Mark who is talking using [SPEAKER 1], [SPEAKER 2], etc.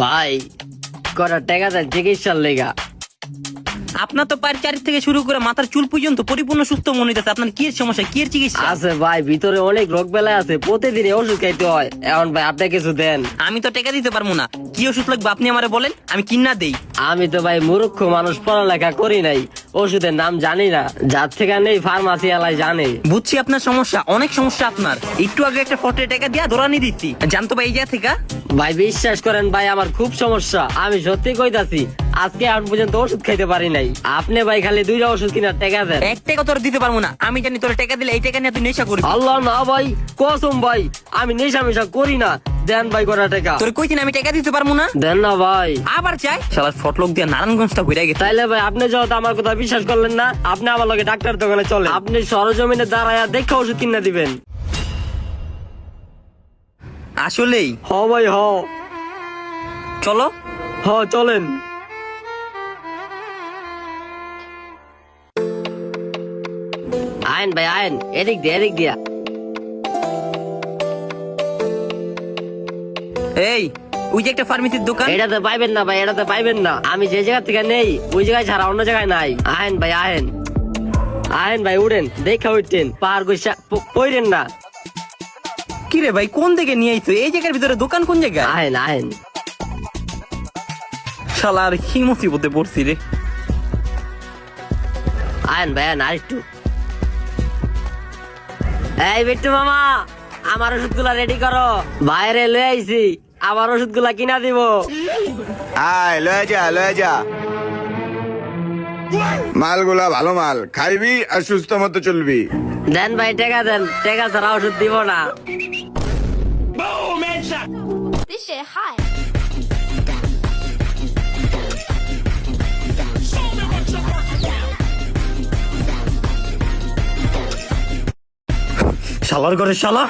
[SPEAKER 1] ভাই কটা টাকা দেন চিকিৎসার লেগা।
[SPEAKER 2] আপনার তো পায়ের চারি থেকে শুরু করে মাথার চুল পর্যন্ত পরিপূর্ণ সুস্থ মনে হইতেছে। আপনার কি এর সমস্যা, কি এর চিকিৎসা?
[SPEAKER 1] আছে ভাই, ভিতরে অনেক রোগ বেলায় আছে, প্রতিদিন ওষুধ খাইতে হয়। এখন ভাই আপনি কিছু দেন।
[SPEAKER 2] আমি তো টাকা দিতে পারবো না। কি ওষুধ লাগবে আপনি আমারে বলেন, আমি কিনা দেই।
[SPEAKER 1] আমি তো ভাই মূর্খ মানুষ, পড়ালেখা করি নাই, ওষুধের নাম জানি না। যার থেকে নেই ফার্মাসি এলাই জানে।
[SPEAKER 2] বুঝছি আপনার সমস্যা, অনেক সমস্যা আপনার। একটু আগে একটা 40 টাকা দিয়া দৌড়ানি দিচ্ছি, জানতো ভাই এই জায়গা থেকে।
[SPEAKER 1] ভাই বিশ্বাস করেন ভাই, আমার খুব সমস্যা, আমি সত্যি কইতাছি। আজকে এখন পর্যন্ত ওষুধ খাইতে পারি নাই। আপনি ভাই খালি 2টা ওষুধ কিনার টাকা দেন।
[SPEAKER 2] 1 টাকা তোর দিতে পারবো না। আমি জানি তোর টাকা দিলে এই টাকা নিয়ে তুই নেশা করবি।
[SPEAKER 1] আল্লাহ না ভাই, কসম ভাই, আমি নেশা মেশা করি না। দেন ভাই কটা টাকা।
[SPEAKER 2] তোর কইছি না আমি টাকা দিতে পারবো না।
[SPEAKER 1] দেন না ভাই।
[SPEAKER 2] আবার চাই শালা ফটলোক দিয়া নারায়ণগঞ্জটা ঘুরে গেছে।
[SPEAKER 1] তাইলে ভাই আপনি যেহেতু আমার কথা বিশ্বাস করলেন না, আপনি আমার লগে ডাক্তার দোকানে চলে, আপনি সরজমিনে দাঁড়ায়া দেখে ওষুধ কিনে দিবেন।
[SPEAKER 2] আসলেই
[SPEAKER 1] হ ভাই হ।
[SPEAKER 2] চলো।
[SPEAKER 1] হ চলেন। আইন ভাই আইন, এদিক দিয়া এদিক দিয়া।
[SPEAKER 2] এই ওই যে একটা ফার্মেসির দোকান,
[SPEAKER 1] এটাতে পাইবেন না ভাই, এটাতে পাইবেন না। আমি যে জায়গা থেকে নেই ওই জায়গায় ছাড়া অন্য জায়গায় নাই। আইন ভাই আইন। আইন ভাই উঠেন, দেখা উঠতেন, পাহাড় গৈসা পইরেন না।
[SPEAKER 2] কি রে ভাই কোন দিকে নিয়ে আইছো? এই জায়গার ভিতরে দোকান কোন জায়গায়?
[SPEAKER 1] আইন আইন।
[SPEAKER 2] শালা আর কি মুসিবতে পড়ছি রে।
[SPEAKER 1] আইন ভাই আইন, আরেকটু। এই বিট্টু মামা, আমার ওষুধগুলা রেডি করো, বাইরে লয়ে আইছি, আমার ওষুধগুলা কিনা দিব।
[SPEAKER 3] আয় লয়ে যা মালগুলা ভালো মাল, খাইবি আর সুস্থ মতো চলবি।
[SPEAKER 1] দেন ভাই টাকা দেন, টাকা ছাড়া ওষুধ দিব না।
[SPEAKER 4] This shit hot.
[SPEAKER 2] শালার ঘরে শালা।